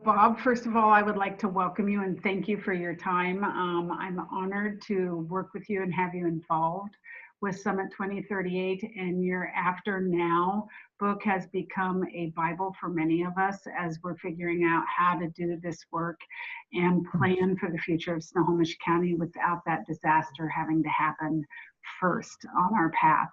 Bob, first of all, I would like to welcome you and thank you for your time. I'm honored to work with you and have you involved with Summit 2038, and your Afternow book has become a Bible for many of us as we're figuring out how to do this work and plan for the future of Snohomish County without that disaster having to happen first on our path.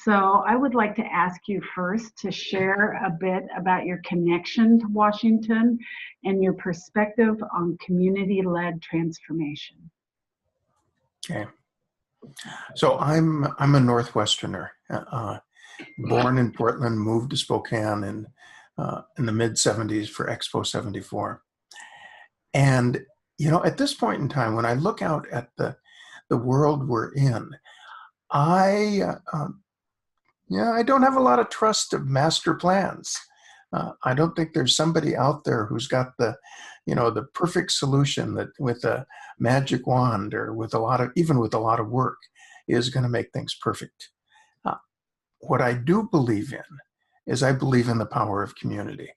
So I would like to ask you first to share a bit about your connection to Washington and your perspective on community-led transformation. Okay. So I'm a Northwesterner, born in Portland, moved to Spokane in the mid '70s for Expo '74. And, you know, at this point in time, when I look out at the world we're in, I don't have a lot of trust of master plans. I don't think there's somebody out there who's got the perfect solution that with a magic wand or even with a lot of work is going to make things perfect. What I do believe in is I believe in the power of community.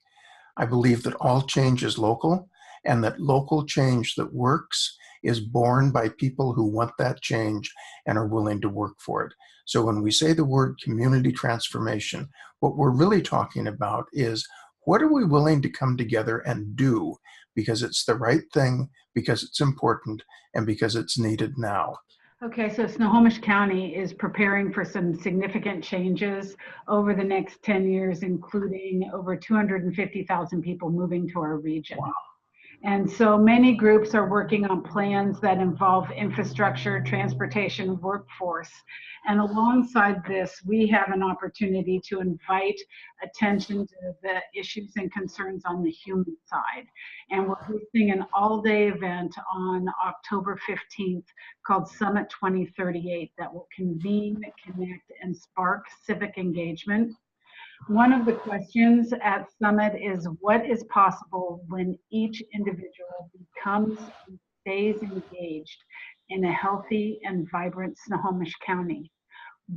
I believe that all change is local, and that local change that works is born by people who want that change and are willing to work for it. So when we say the word community transformation, what we're really talking about is what are we willing to come together and do because it's the right thing, because it's important, and because it's needed now. Okay, so Snohomish County is preparing for some significant changes over the next 10 years, including over 250,000 people moving to our region. Wow. And so many groups are working on plans that involve infrastructure, transportation, workforce. And alongside this, we have an opportunity to invite attention to the issues and concerns on the human side. And we're hosting an all-day event on October 15th called Summit 2038 that will convene, connect, and spark civic engagement. One of the questions at Summit is what is possible when each individual becomes and stays engaged in a healthy and vibrant Snohomish County?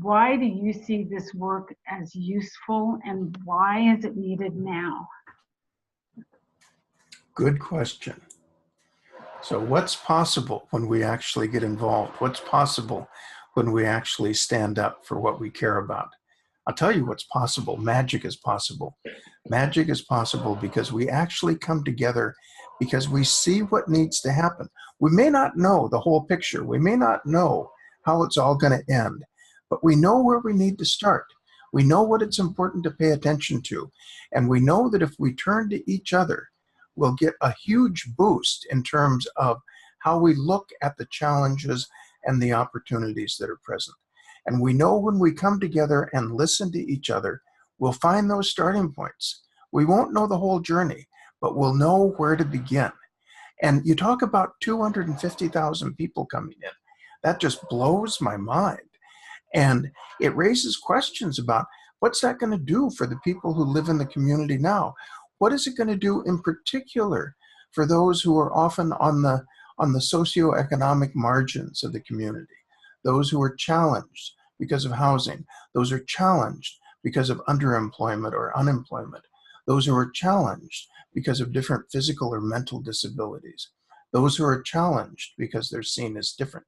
Why do you see this work as useful, and why is it needed now? Good question. So what's possible when we actually get involved? What's possible when we actually stand up for what we care about? I'll tell you what's possible. Magic is possible. Magic is possible because we actually come together because we see what needs to happen. We may not know the whole picture. We may not know how it's all going to end, but we know where we need to start. We know what it's important to pay attention to. And we know that if we turn to each other, we'll get a huge boost in terms of how we look at the challenges and the opportunities that are present. And we know when we come together and listen to each other, we'll find those starting points. We won't know the whole journey, but we'll know where to begin. And you talk about 250,000 people coming in. That just blows my mind. And it raises questions about what's that going to do for the people who live in the community now? What is it going to do in particular for those who are often on the socioeconomic margins of the community? Those who are challenged because of housing, those who are challenged because of underemployment or unemployment, those who are challenged because of different physical or mental disabilities, those who are challenged because they're seen as different.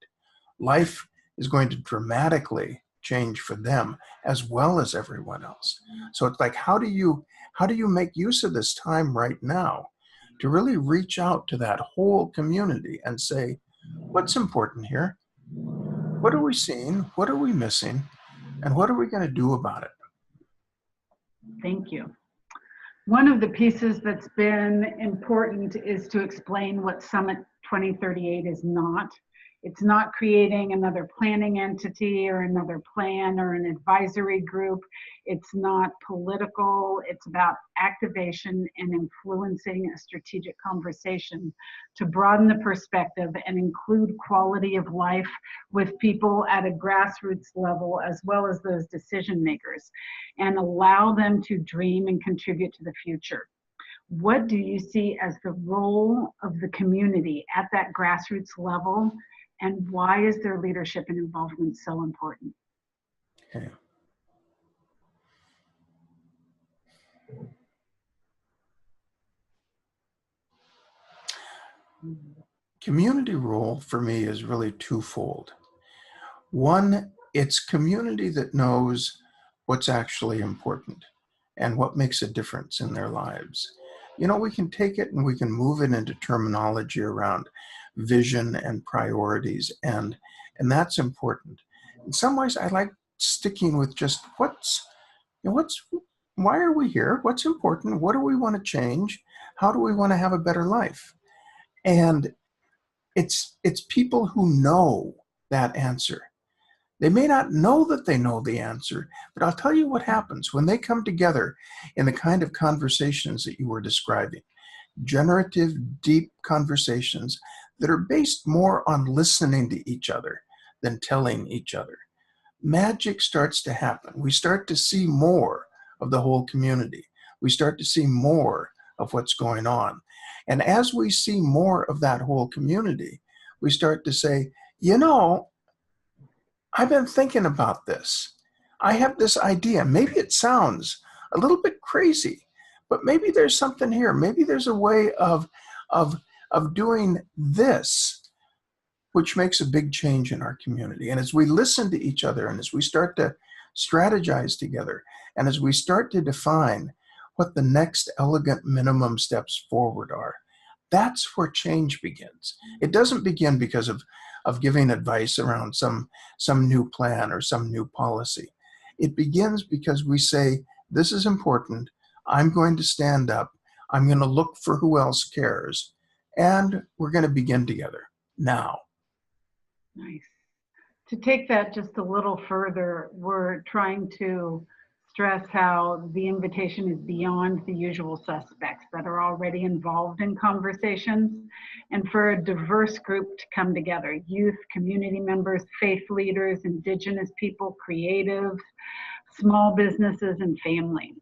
Life is going to dramatically change for them as well as everyone else. So it's like, how do you make use of this time right now to really reach out to that whole community and say, what's important here? What are we seeing? What are we missing? And what are we going to do about it? Thank you. One of the pieces that's been important is to explain what Summit 2038 is not. It's not creating another planning entity or another plan or an advisory group. It's not political. It's about activation and influencing a strategic conversation to broaden the perspective and include quality of life with people at a grassroots level as well as those decision makers, and allow them to dream and contribute to the future. What do you see as the role of the community at that grassroots level? And why is their leadership and involvement so important? Okay. Community role for me is really twofold. One, it's community that knows what's actually important and what makes a difference in their lives. You know, we can take it and we can move it into terminology around vision and priorities, and that's important. In some ways, I like sticking with just what's why are we here? What's important? What do we want to change? How do we want to have a better life? And it's people who know that answer. They may not know that they know the answer, but I'll tell you what happens when they come together in the kind of conversations that you were describing. Generative, deep conversations that are based more on listening to each other than telling each other. Magic starts to happen. We start to see more of the whole community. We start to see more of what's going on. And as we see more of that whole community, we start to say, you know, I've been thinking about this. I have this idea. Maybe it sounds a little bit crazy, but maybe there's something here. Maybe there's a way of doing this, which makes a big change in our community. And as we listen to each other, and as we start to strategize together, and as we start to define what the next elegant minimum steps forward are, that's where change begins. It doesn't begin because of giving advice around some new plan or some new policy. It begins because we say, this is important. I'm going to stand up. I'm going to look for who else cares. And we're going to begin together now. Nice. To take that just a little further, we're trying to stress how the invitation is beyond the usual suspects that are already involved in conversations, and for a diverse group to come together: youth, community members, faith leaders, indigenous people, creatives, small businesses, and families.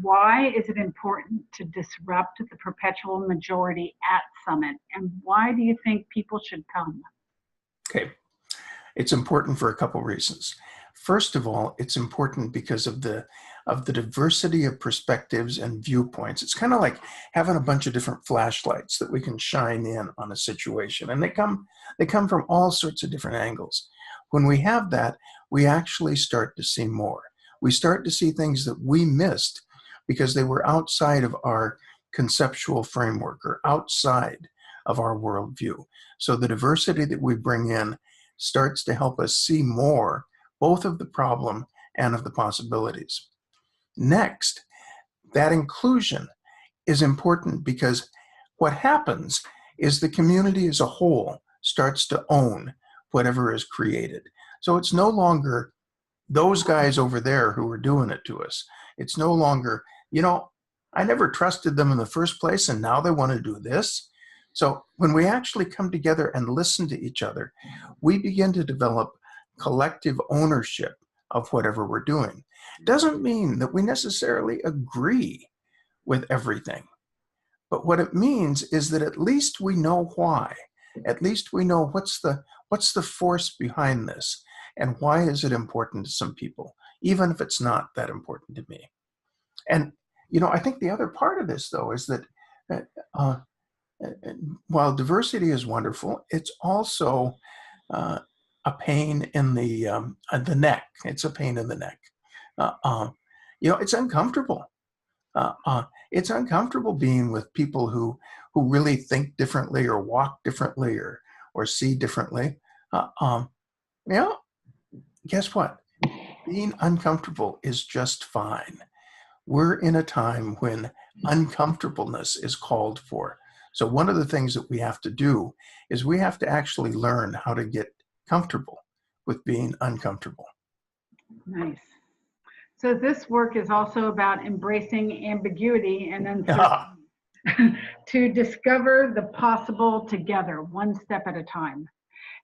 Why is it important to disrupt the perpetual majority at Summit, and why do you think people should come? Okay. It's important for a couple reasons. First of all, it's important because of the diversity of perspectives and viewpoints. It's kind of like having a bunch of different flashlights that we can shine in on a situation, and they come from all sorts of different angles. When we have that, we actually start to see more. We start to see things that we missed because they were outside of our conceptual framework or outside of our worldview. So the diversity that we bring in starts to help us see more, both of the problem and of the possibilities. Next, that inclusion is important because what happens is the community as a whole starts to own whatever is created. So it's no longer those guys over there who are doing it to us. It's no longer, you know, I never trusted them in the first place and now they want to do this. So when we actually come together and listen to each other, we begin to develop collective ownership of whatever we're doing. It doesn't mean that we necessarily agree with everything, but what it means is that at least we know why. At least we know what's the force behind this, and why is it important to some people, even if it's not that important to me. And you know, I think the other part of this, though, is that while diversity is wonderful, it's also a pain in the neck. It's a pain in the neck. You know, it's uncomfortable. It's uncomfortable being with people who really think differently or walk differently or see differently. You know, guess what? Being uncomfortable is just fine. We're in a time when uncomfortableness is called for. So one of the things that we have to do is we have to actually learn how to get comfortable with being uncomfortable. Nice. So this work is also about embracing ambiguity and uncertainty to discover the possible together, one step at a time.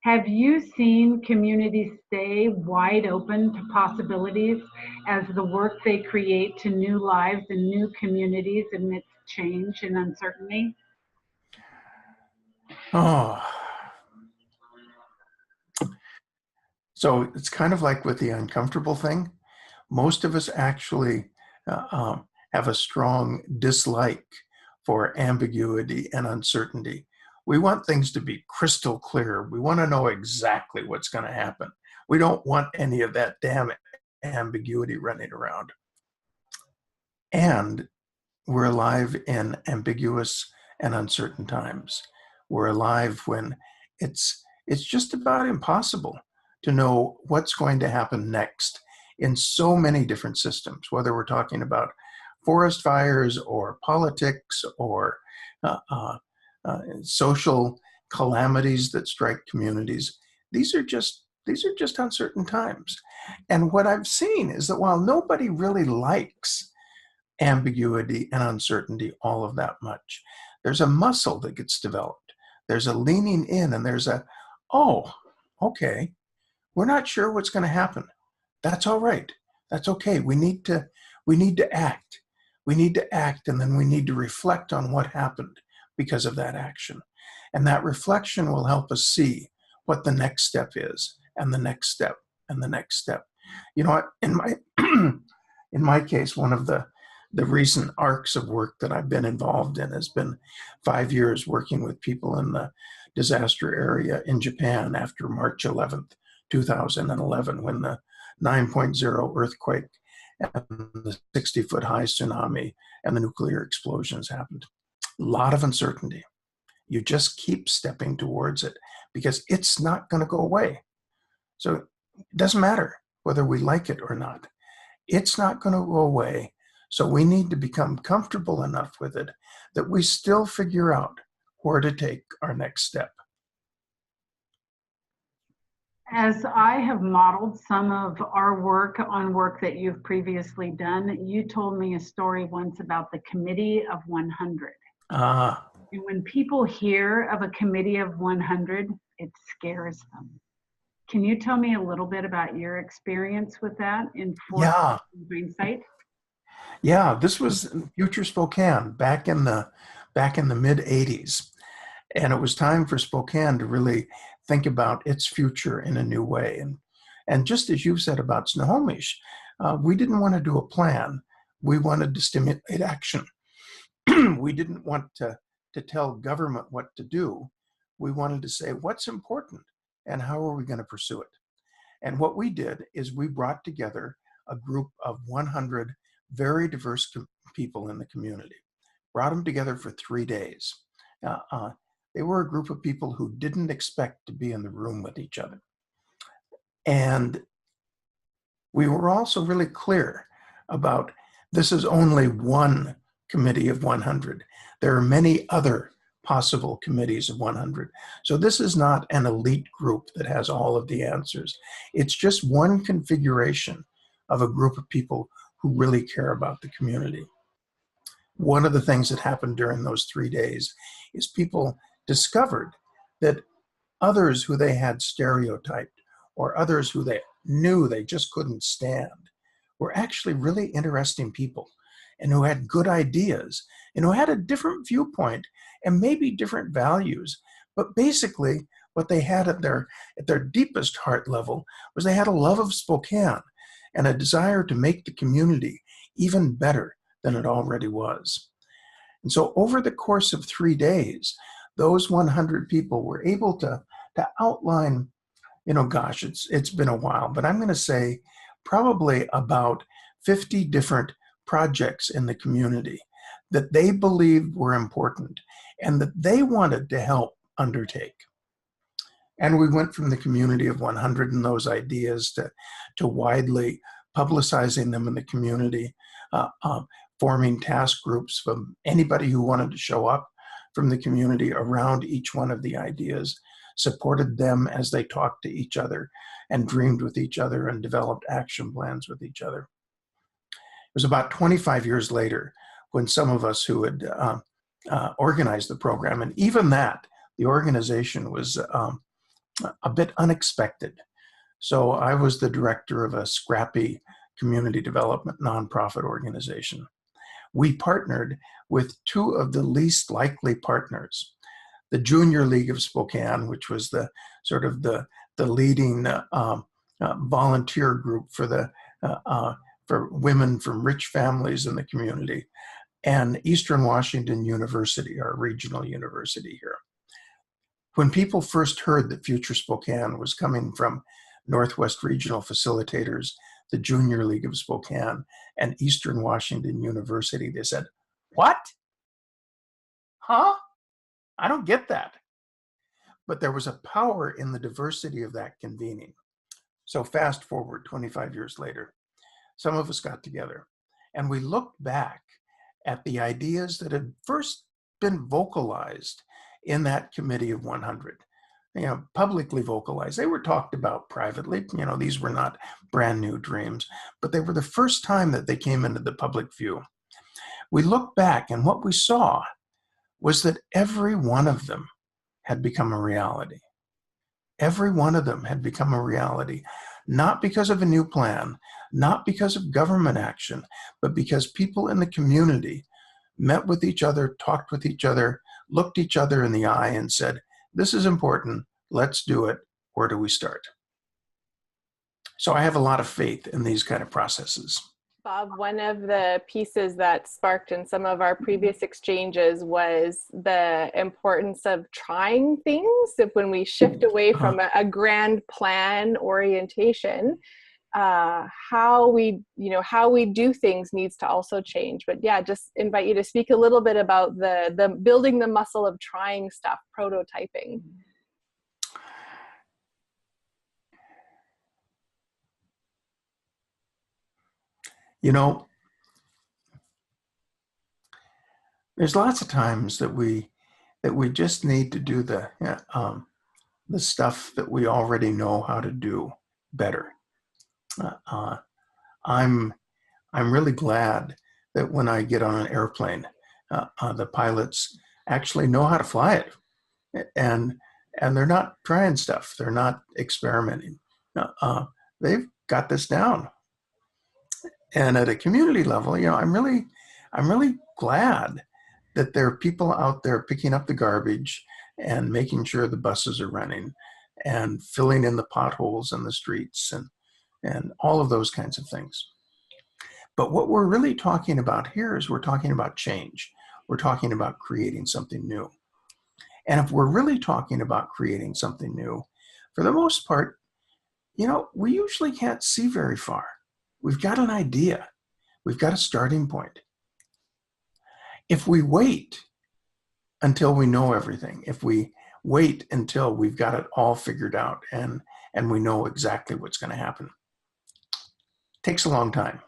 Have you seen communities stay wide open to possibilities as the work they create to new lives and new communities amidst change and uncertainty? Oh, so it's kind of like with the uncomfortable thing. Most of us actually have a strong dislike for ambiguity and uncertainty. We want things to be crystal clear. We want to know exactly what's going to happen. We don't want any of that damn ambiguity running around. And we're alive in ambiguous and uncertain times. We're alive when it's just about impossible to know what's going to happen next in so many different systems, whether we're talking about forest fires or politics or social calamities that strike communities. These are just uncertain times. And what I've seen is that while nobody really likes ambiguity and uncertainty all of that much, there's a muscle that gets developed. There's a leaning in, and there's a, oh, okay, we're not sure what's going to happen. That's all right. That's okay. We need to act. We need to act, and then we need to reflect on what happened because of that action. And that reflection will help us see what the next step is, and the next step, and the next step. You know what? In my case, one of the recent arcs of work that I've been involved in has been 5 years working with people in the disaster area in Japan after March 11th, 2011, when the 9.0 earthquake and the 60-foot high tsunami and the nuclear explosions happened. A lot of uncertainty. You just keep stepping towards it because it's not going to go away. So it doesn't matter whether we like it or not. It's not going to go away. So we need to become comfortable enough with it that we still figure out where to take our next step. As I have modeled some of our work on work that you've previously done, you told me a story once about the Committee of 100. And when people hear of a Committee of 100, it scares them. Can you tell me a little bit about your experience with that in hindsight? Yeah, this was Future Spokane back in the mid 80s. And it was time for Spokane to really think about its future in a new way. And just as you said about Snohomish, we didn't want to do a plan. We wanted to stimulate action. We didn't want to tell government what to do. We wanted to say what's important and how are we going to pursue it. And what we did is we brought together a group of 100 very diverse people in the community, brought them together for 3 days. They were a group of people who didn't expect to be in the room with each other. And we were also really clear about this is only one committee of 100. There are many other possible committees of 100. So this is not an elite group that has all of the answers. It's just one configuration of a group of people who really care about the community. One of the things that happened during those 3 days is people discovered that others who they had stereotyped or others who they knew they just couldn't stand were actually really interesting people and who had good ideas and who had a different viewpoint and maybe different values. But basically what they had at their deepest heart level was they had a love of Spokane and a desire to make the community even better than it already was. And so over the course of 3 days, those 100 people were able to outline, gosh, it's been a while, but I'm going to say probably about 50 different projects in the community that they believed were important and that they wanted to help undertake. And we went from the community of 100 and those ideas to widely publicizing them in the community, forming task groups from anybody who wanted to show up from the community around each one of the ideas, supported them as they talked to each other and dreamed with each other and developed action plans with each other. It was about 25 years later when some of us who had organized the program, and even that, the organization was a bit unexpected. So I was the director of a scrappy community development nonprofit organization. We partnered with two of the least likely partners, the Junior League of Spokane, which was the sort of the leading volunteer group for women from rich families in the community, and Eastern Washington University, our regional university here. When people first heard that Future Spokane was coming from Northwest Regional Facilitators, the Junior League of Spokane, and Eastern Washington University, they said, "What? Huh? I don't get that." But there was a power in the diversity of that convening. So fast forward 25 years later, some of us got together and we looked back at the ideas that had first been vocalized in that committee of 100, publicly vocalized. They were talked about privately. These were not brand new dreams, but they were the first time that they came into the public view. We looked back and what we saw was that every one of them had become a reality. Every one of them had become a reality, not because of a new plan, not because of government action, but because people in the community met with each other, talked with each other, looked each other in the eye and said, "This is important, let's do it, where do we start?" So I have a lot of faith in these kind of processes. Bob, one of the pieces that sparked in some of our previous exchanges was the importance of trying things. If when we shift away from a grand plan orientation, how we do things needs to also change. But yeah, just invite you to speak a little bit about the building the muscle of trying stuff, prototyping. There's lots of times that we just need to do the stuff that we already know how to do better. I'm really glad that when I get on an airplane, the pilots actually know how to fly it, and they're not trying stuff. They're not experimenting. They've got this down. And at a community level, I'm really glad that there are people out there picking up the garbage and making sure the buses are running and filling in the potholes in the streets and all of those kinds of things. But what we're really talking about here is we're talking about change. We're talking about creating something new. And if we're really talking about creating something new, for the most part, we usually can't see very far. We've got an idea. We've got a starting point. If we wait until we know everything, if we wait until we've got it all figured out and we know exactly what's going to happen, it takes a long time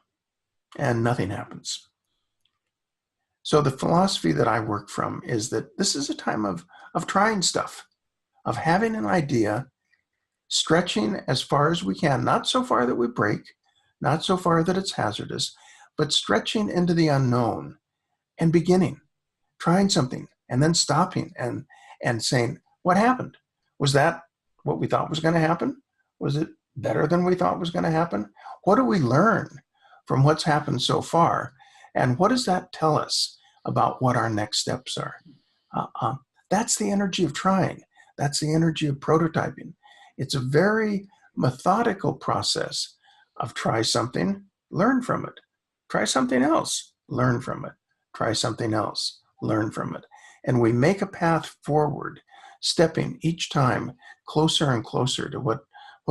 and nothing happens. So the philosophy that I work from is that this is a time of trying stuff, of having an idea, stretching as far as we can, not so far that we break, not so far that it's hazardous, but stretching into the unknown and beginning, trying something, and then stopping and saying, what happened? Was that what we thought was going to happen? Was it better than we thought was going to happen? What do we learn from what's happened so far? And what does that tell us about what our next steps are? That's the energy of trying. That's the energy of prototyping. It's a very methodical process of try something, learn from it. Try something else, learn from it. Try something else, learn from it. And we make a path forward, stepping each time closer and closer to what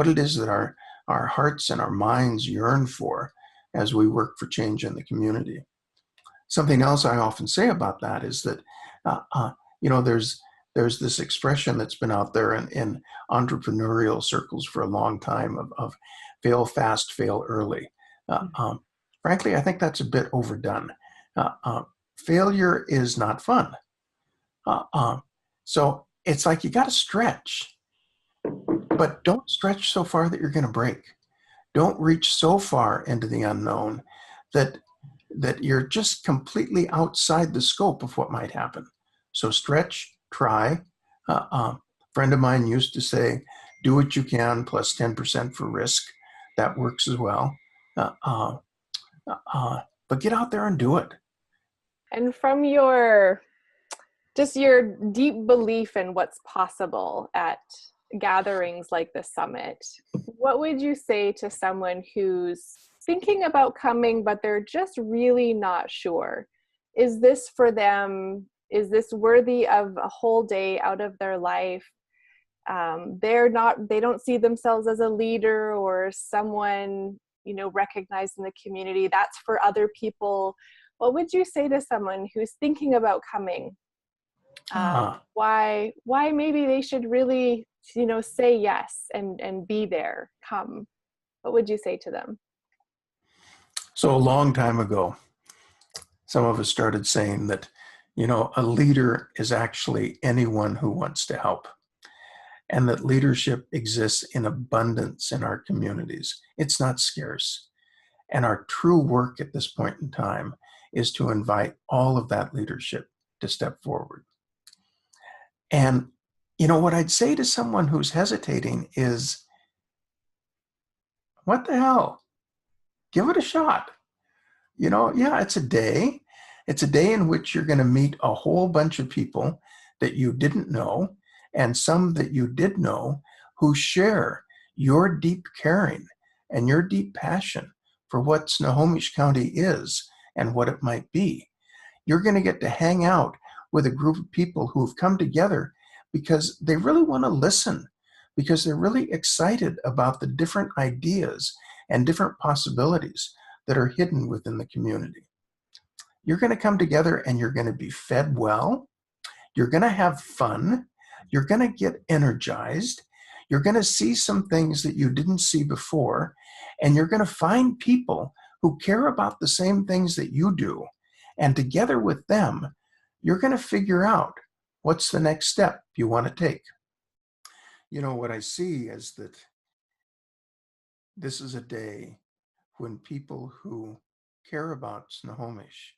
it is that our hearts and our minds yearn for as we work for change in the community. Something else I often say about that is that, there's this expression that's been out there in entrepreneurial circles for a long time of fail fast, fail early. Frankly, I think that's a bit overdone. Failure is not fun. So it's like you got to stretch, but don't stretch so far that you're going to break. Don't reach so far into the unknown that you're just completely outside the scope of what might happen. So stretch, try. A friend of mine used to say, do what you can plus 10% for risk. That works as well. But get out there and do it. And from your deep belief in what's possible at gatherings like the summit, what would you say to someone who's thinking about coming, but they're just really not sure? Is this for them? Is this worthy of a whole day out of their life? they don't see themselves as a leader or someone, recognized in the community. That's for other people. What would you say to someone who's thinking about coming? Why maybe they should really, say yes and be there, come? What would you say to them? So a long time ago, some of us started saying that, a leader is actually anyone who wants to help, and that leadership exists in abundance in our communities. It's not scarce. And our true work at this point in time is to invite all of that leadership to step forward. And, what I'd say to someone who's hesitating is, what the hell? Give it a shot. Yeah, it's a day. It's a day in which you're going to meet a whole bunch of people that you didn't know, and some that you did know, who share your deep caring and your deep passion for what Snohomish County is and what it might be. You're going to get to hang out with a group of people who have come together because they really want to listen, because they're really excited about the different ideas and different possibilities that are hidden within the community. You're going to come together and you're going to be fed well. You're going to have fun. You're going to get energized. You're going to see some things that you didn't see before. And you're going to find people who care about the same things that you do. And together with them, you're going to figure out what's the next step you want to take. What I see is that this is a day when people who care about Snohomish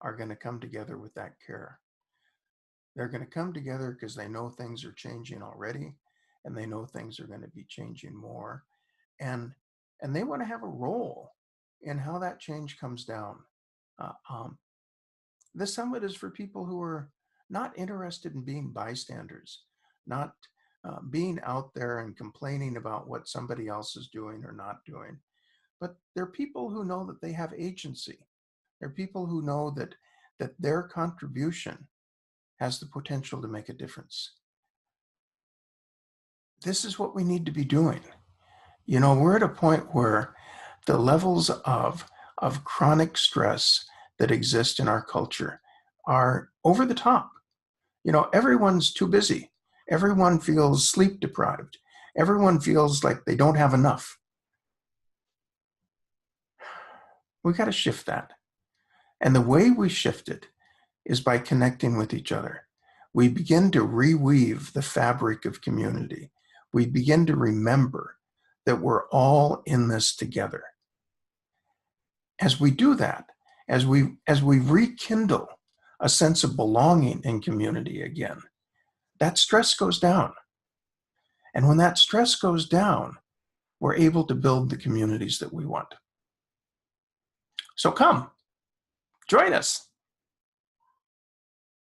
are going to come together with that care. They're going to come together because they know things are changing already, and they know things are going to be changing more. And they want to have a role in how that change comes down. The summit is for people who are not interested in being bystanders, not being out there and complaining about what somebody else is doing or not doing. But they're people who know that they have agency. They're people who know that their contribution has the potential to make a difference. This is what we need to be doing. We're at a point where the levels of chronic stress that exist in our culture are over the top. Everyone's too busy. Everyone feels sleep deprived. Everyone feels like they don't have enough. We got to shift that. And the way we shift it is by connecting with each other. We begin to reweave the fabric of community. We begin to remember that we're all in this together. As we do that, as we rekindle a sense of belonging in community again, that stress goes down. And when that stress goes down, we're able to build the communities that we want. So come, join us.